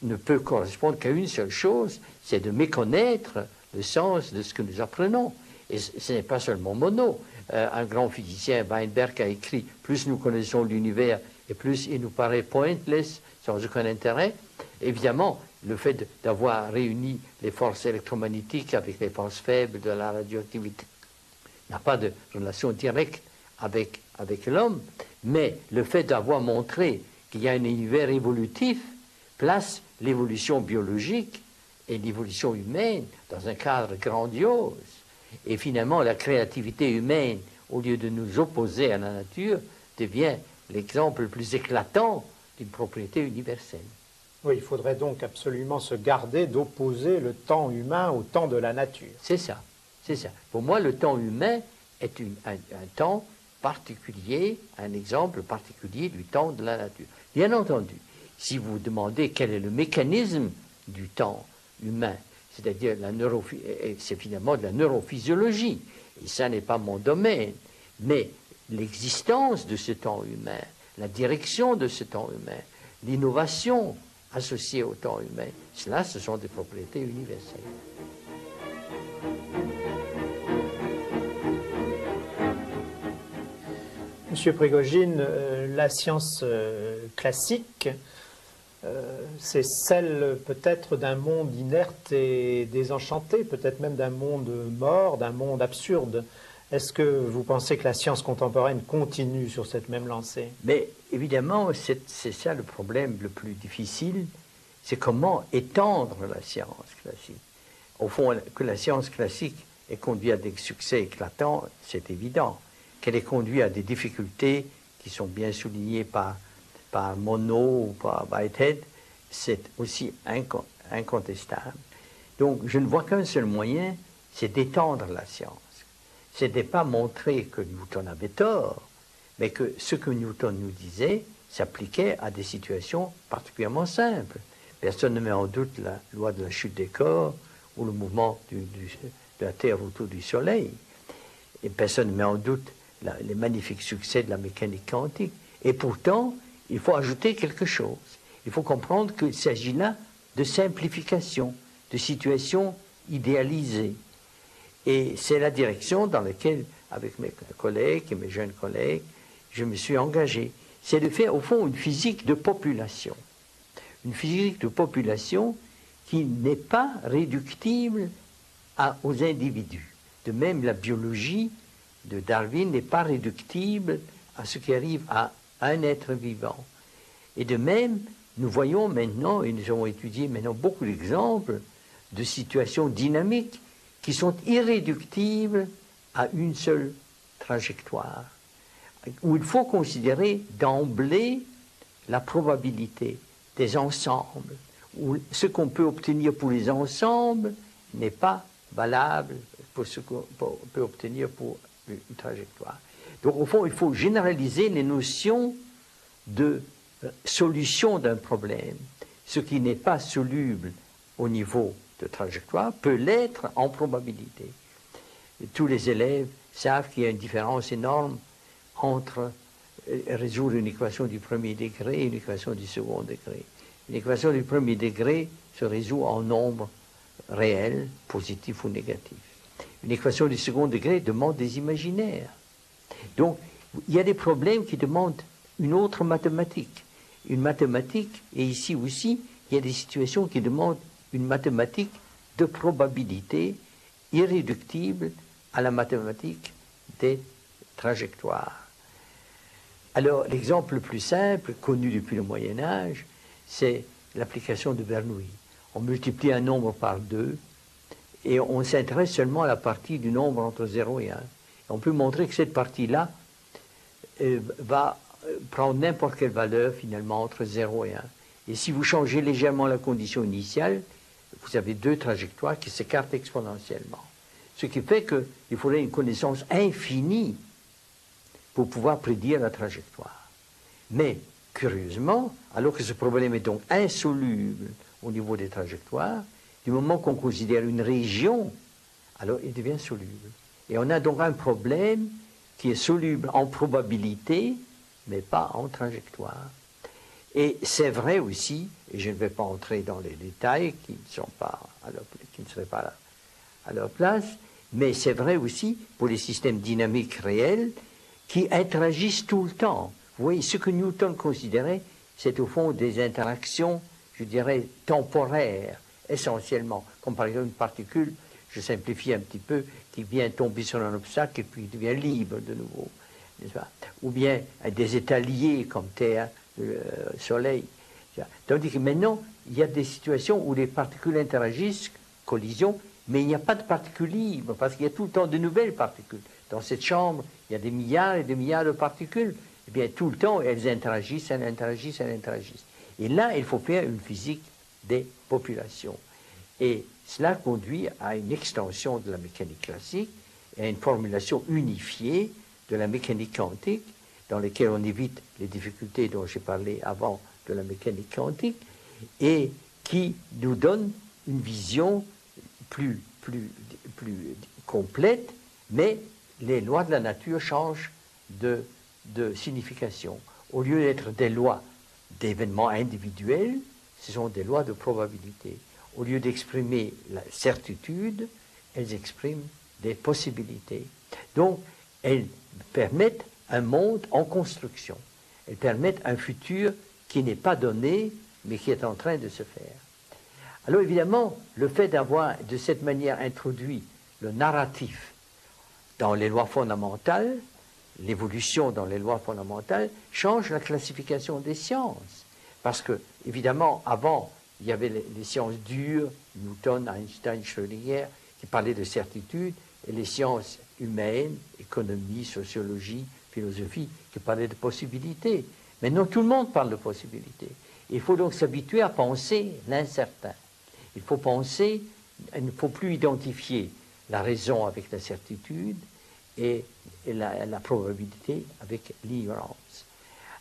ne peut correspondre qu'à une seule chose, c'est de méconnaître le sens de ce que nous apprenons. Et ce n'est pas seulement Monod. Un grand physicien, Weinberg, a écrit « Plus nous connaissons l'univers et plus il nous paraît pointless, sans aucun intérêt ». Évidemment, le fait d'avoir réuni les forces électromagnétiques avec les forces faibles de la radioactivité n'a pas de relation directe avec l'homme, mais le fait d'avoir montré qu'il y a un univers évolutif place l'évolution biologique et l'évolution humaine dans un cadre grandiose. Et finalement, la créativité humaine, au lieu de nous opposer à la nature, devient l'exemple le plus éclatant d'une propriété universelle. Oui, il faudrait donc absolument se garder d'opposer le temps humain au temps de la nature. C'est ça, c'est ça. Pour moi, le temps humain est un temps particulier, un exemple particulier du temps de la nature. Bien entendu, si vous demandez quel est le mécanisme du temps humain, c'est-à-dire c'est finalement de la neurophysiologie, et ça n'est pas mon domaine, mais l'existence de ce temps humain, la direction de ce temps humain, l'innovation associée au temps humain, cela, ce sont des propriétés universelles. Monsieur Prigogine, la science classique, c'est celle peut-être d'un monde inerte et désenchanté, peut-être même d'un monde mort, d'un monde absurde. Est-ce que vous pensez que la science contemporaine continue sur cette même lancée? Mais évidemment, c'est ça le problème le plus difficile, c'est comment étendre la science classique. Au fond, que la science classique ait conduit à des succès éclatants, c'est évident. Qu'elle ait conduit à des difficultés qui sont bien soulignées par Monod ou par Whitehead, c'est aussi incontestable. Donc je ne vois qu'un seul moyen, c'est d'étendre la science. Ce n'est pas montrer que Newton avait tort, mais que ce que Newton nous disait s'appliquait à des situations particulièrement simples. Personne ne met en doute la loi de la chute des corps ou le mouvement de la Terre autour du Soleil. Et personne ne met en doute les magnifiques succès de la mécanique quantique. Et pourtant, il faut ajouter quelque chose. Il faut comprendre qu'il s'agit là de simplification, de situations idéalisées. Et c'est la direction dans laquelle, avec mes collègues et mes jeunes collègues, je me suis engagé. C'est de faire, au fond, une physique de population. Une physique de population qui n'est pas réductible aux individus. De même, la biologie de Darwin n'est pas réductible à ce qui arrive à un être vivant. Et de même, nous voyons maintenant, et nous avons étudié maintenant beaucoup d'exemples de situations dynamiques qui sont irréductibles à une seule trajectoire, où il faut considérer d'emblée la probabilité des ensembles, où ce qu'on peut obtenir pour les ensembles n'est pas valable pour ce qu'on peut obtenir pour une trajectoire. Donc au fond, il faut généraliser les notions de solution d'un problème. Ce qui n'est pas soluble au niveau de trajectoire peut l'être en probabilité. Et tous les élèves savent qu'il y a une différence énorme entre résoudre une équation du premier degré et une équation du second degré. Une équation du premier degré se résout en nombres réels, positifs ou négatifs. Une équation du second degré demande des imaginaires. Donc, il y a des problèmes qui demandent une autre mathématique. Une mathématique, et ici aussi, il y a des situations qui demandent une mathématique de probabilité irréductible à la mathématique des trajectoires. Alors, l'exemple le plus simple, connu depuis le Moyen-Âge, c'est l'application de Bernoulli. On multiplie un nombre par 2 et on s'intéresse seulement à la partie du nombre entre 0 et 1. On peut montrer que cette partie-là va prendre n'importe quelle valeur finalement entre 0 et 1. Et si vous changez légèrement la condition initiale, vous avez deux trajectoires qui s'écartent exponentiellement. Ce qui fait qu'il faudrait une connaissance infinie pour pouvoir prédire la trajectoire. Mais, curieusement, alors que ce problème est donc insoluble au niveau des trajectoires, du moment qu'on considère une région, alors il devient soluble. Et on a donc un problème qui est soluble en probabilité, mais pas en trajectoire. Et c'est vrai aussi, et je ne vais pas entrer dans les détails qui ne seraient pas à leur place, mais c'est vrai aussi pour les systèmes dynamiques réels qui interagissent tout le temps. Vous voyez, ce que Newton considérait, c'est au fond des interactions, je dirais, temporaires, essentiellement, comme par exemple une particule, je simplifie un petit peu, qui vient tomber sur un obstacle et puis devient libre de nouveau, n'est-ce pas? Ou bien des états liés comme Terre, Soleil. Tandis que maintenant, il y a des situations où les particules interagissent, collision, mais il n'y a pas de particules libres, parce qu'il y a tout le temps de nouvelles particules. Dans cette chambre, il y a des milliards et des milliards de particules. Eh bien, tout le temps, elles interagissent, elles interagissent, elles interagissent. Et là, il faut faire une physique des populations. Et cela conduit à une extension de la mécanique classique et à une formulation unifiée de la mécanique quantique, dans laquelle on évite les difficultés dont j'ai parlé avant de la mécanique quantique, et qui nous donne une vision plus complète, mais les lois de la nature changent de signification. Au lieu d'être des lois d'événements individuels, ce sont des lois de probabilité. Au lieu d'exprimer la certitude, elles expriment des possibilités. Donc, elles permettent un monde en construction. Elles permettent un futur qui n'est pas donné, mais qui est en train de se faire. Alors évidemment, le fait d'avoir de cette manière introduit le narratif dans les lois fondamentales, l'évolution dans les lois fondamentales, change la classification des sciences. Parce que, évidemment, avant, il y avait les sciences dures, Newton, Einstein, Schrödinger, qui parlaient de certitude, et les sciences humaines, économie, sociologie, philosophie, qui parlaient de possibilités. Maintenant, tout le monde parle de possibilités. Il faut donc s'habituer à penser l'incertain. Il faut penser, il ne faut plus identifier la raison avec la certitude et la probabilité avec l'ignorance.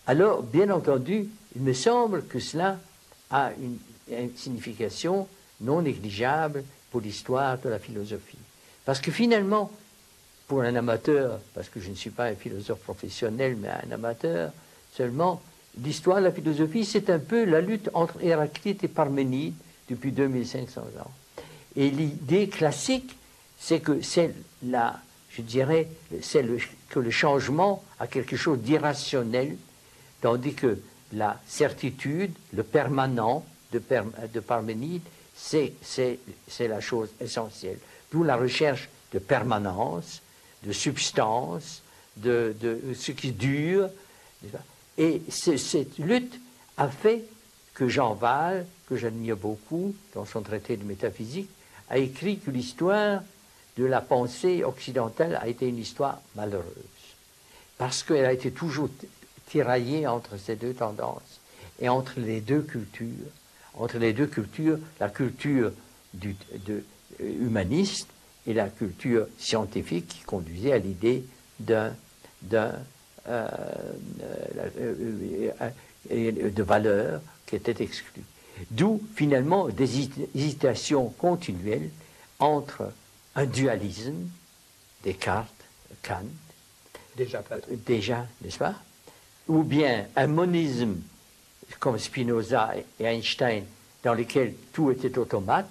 Alors, bien entendu, il me semble que cela a une signification non négligeable pour l'histoire de la philosophie. Parce que finalement, pour un amateur, parce que je ne suis pas un philosophe professionnel, mais un amateur seulement, l'histoire de la philosophie, c'est un peu la lutte entre Héraclite et Parménide depuis 2500 ans. Et l'idée classique, c'est que c'est je dirais, que le changement a quelque chose d'irrationnel, tandis que la certitude, le permanent de Parménide, c'est la chose essentielle. D'où la recherche de permanence, de substance, de ce qui dure. Et cette lutte a fait que Jean Wahl, que j'admire beaucoup dans son traité de métaphysique, a écrit que l'histoire de la pensée occidentale a été une histoire malheureuse. Parce qu'elle a été toujours tiraillée entre ces deux tendances et entre les deux cultures. Entre les deux cultures, la culture humaniste et la culture scientifique qui conduisait à l'idée de valeur qui était exclue. D'où, finalement, des hésitations continuelles entre un dualisme, Descartes, Kant, déjà, n'est-ce pas? Ou bien un monisme comme Spinoza et Einstein, dans lesquels tout était automate.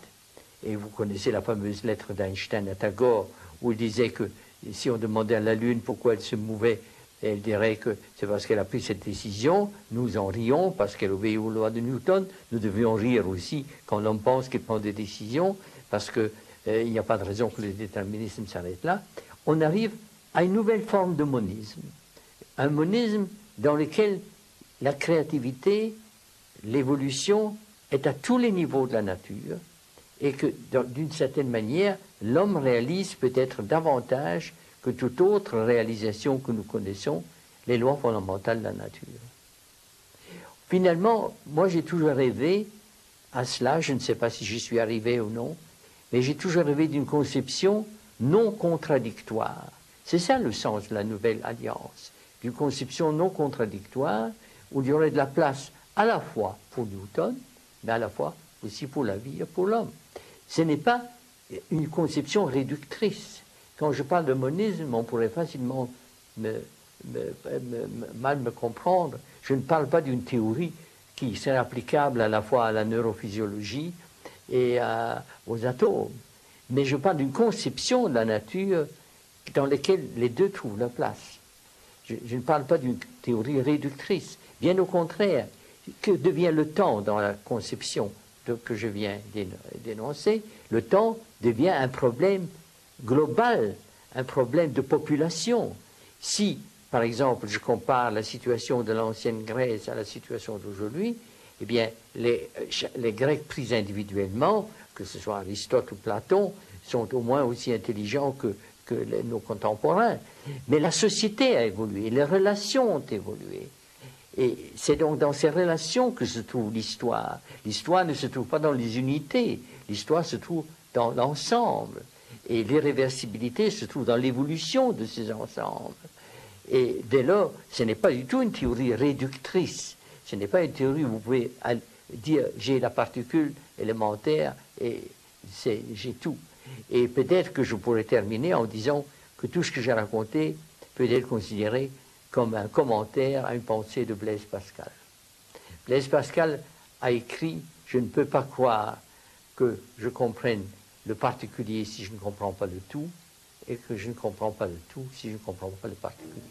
Et vous connaissez la fameuse lettre d'Einstein à Tagore, où il disait que si on demandait à la Lune pourquoi elle se mouvait, elle dirait que c'est parce qu'elle a pris cette décision. Nous en rions parce qu'elle obéit aux lois de Newton. Nous devions rire aussi quand l'homme pense qu'il prend des décisions, parce qu'il n'y a pas de raison que le déterminisme s'arrête là. On arrive à une nouvelle forme de monisme. Un monisme dans lequel la créativité, l'évolution est à tous les niveaux de la nature, et que, d'une certaine manière, l'homme réalise peut-être davantage que toute autre réalisation que nous connaissons les lois fondamentales de la nature. Finalement, moi j'ai toujours rêvé à cela, je ne sais pas si j'y suis arrivé ou non, mais j'ai toujours rêvé d'une conception non contradictoire. C'est ça le sens de la nouvelle alliance, d'une conception non contradictoire où il y aurait de la place à la fois pour Newton, mais à la fois aussi pour la vie et pour l'homme. Ce n'est pas une conception réductrice. Quand je parle de monisme, on pourrait facilement mal me comprendre. Je ne parle pas d'une théorie qui serait applicable à la fois à la neurophysiologie et aux atomes. Mais je parle d'une conception de la nature dans laquelle les deux trouvent leur place. Je ne parle pas d'une théorie réductrice. Bien au contraire, que devient le temps dans la conception que je viens d'énoncer? Le temps devient un problème global, un problème de population. Si, par exemple, je compare la situation de l'ancienne Grèce à la situation d'aujourd'hui, eh bien, les Grecs pris individuellement, que ce soit Aristote ou Platon, sont au moins aussi intelligents que nos contemporains. Mais la société a évolué, les relations ont évolué. Et c'est donc dans ces relations que se trouve l'histoire. L'histoire ne se trouve pas dans les unités, l'histoire se trouve dans l'ensemble. Et l'irréversibilité se trouve dans l'évolution de ces ensembles. Et dès lors, ce n'est pas du tout une théorie réductrice. Ce n'est pas une théorie où vous pouvez dire j'ai la particule élémentaire et j'ai tout. Et peut-être que je pourrais terminer en disant que tout ce que j'ai raconté peut être considéré comme un commentaire à une pensée de Blaise Pascal. Blaise Pascal a écrit « Je ne peux pas croire que je comprenne le particulier si je ne comprends pas le tout ». et que je ne comprends pas le tout si je ne comprends pas le particulier.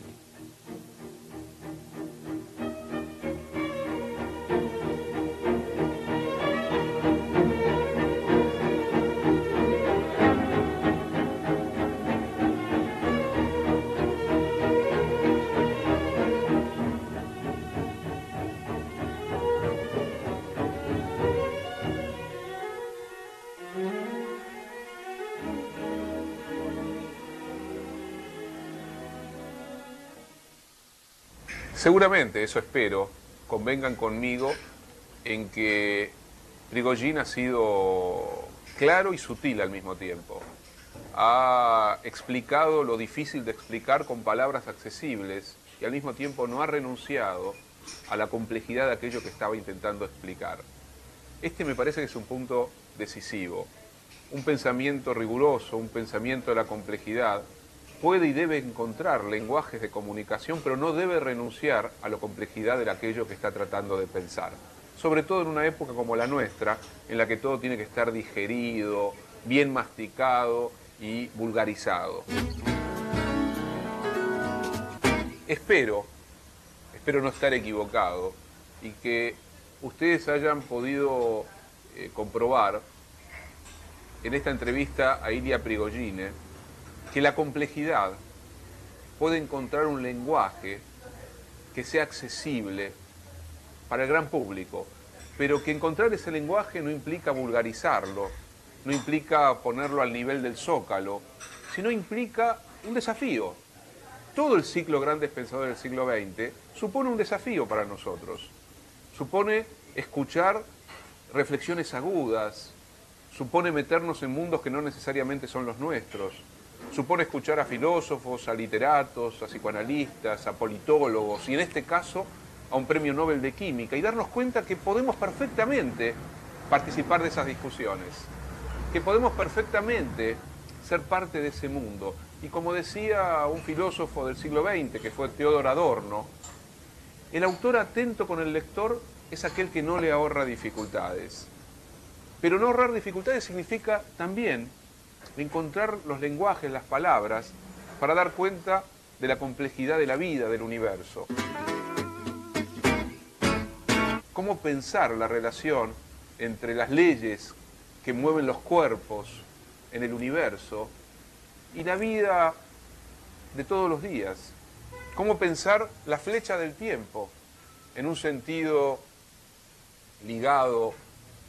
Seguramente, eso espero, convengan conmigo en que Prigogine ha sido claro y sutil al mismo tiempo. Ha explicado lo difícil de explicar con palabras accesibles y al mismo tiempo no ha renunciado a la complejidad de aquello que estaba intentando explicar. Este me parece que es un punto decisivo. Un pensamiento riguroso, un pensamiento de la complejidad, puede y debe encontrar lenguajes de comunicación, pero no debe renunciar a la complejidad de aquello que está tratando de pensar. Sobre todo en una época como la nuestra, en la que todo tiene que estar digerido, bien masticado y vulgarizado. Espero no estar equivocado y que ustedes hayan podido comprobar en esta entrevista a Ilia Prigogine que la complejidad puede encontrar un lenguaje que sea accesible para el gran público, pero que encontrar ese lenguaje no implica vulgarizarlo, no implica ponerlo al nivel del zócalo, sino implica un desafío. Todo el ciclo Grandes Pensadores del siglo XX supone un desafío para nosotros. Supone escuchar reflexiones agudas, supone meternos en mundos que no necesariamente son los nuestros, supone escuchar a filósofos, a literatos, a psicoanalistas, a politólogos y en este caso a un premio Nobel de Química y darnos cuenta que podemos perfectamente participar de esas discusiones, que podemos perfectamente ser parte de ese mundo. Y como decía un filósofo del siglo XX, que fue Theodor Adorno, el autor atento con el lector es aquel que no le ahorra dificultades. Pero no ahorrar dificultades significa también encontrar los lenguajes, las palabras, para dar cuenta de la complejidad de la vida, del universo. Cómo pensar la relación entre las leyes que mueven los cuerpos en el universo y la vida de todos los días. Cómo pensar la flecha del tiempo en un sentido ligado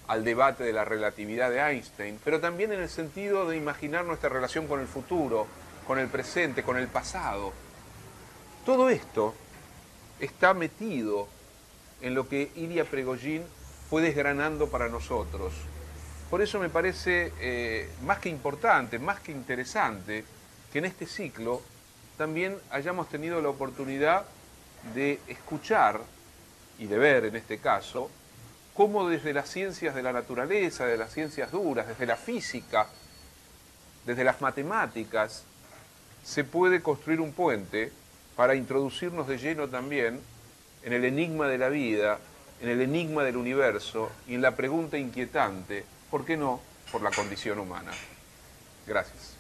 al debate de la relatividad de Einstein, pero también en el sentido de imaginar nuestra relación con el futuro, con el presente, con el pasado. Todo esto está metido en lo que Ilia Prigogine fue desgranando para nosotros. Por eso me parece más que importante, más que interesante, que en este ciclo también hayamos tenido la oportunidad de escuchar y de ver, en este caso, cómo desde las ciencias de la naturaleza, de las ciencias duras, desde la física, desde las matemáticas, se puede construir un puente para introducirnos de lleno también en el enigma de la vida, en el enigma del universo y en la pregunta inquietante, ¿por qué no?, por la condición humana. Gracias.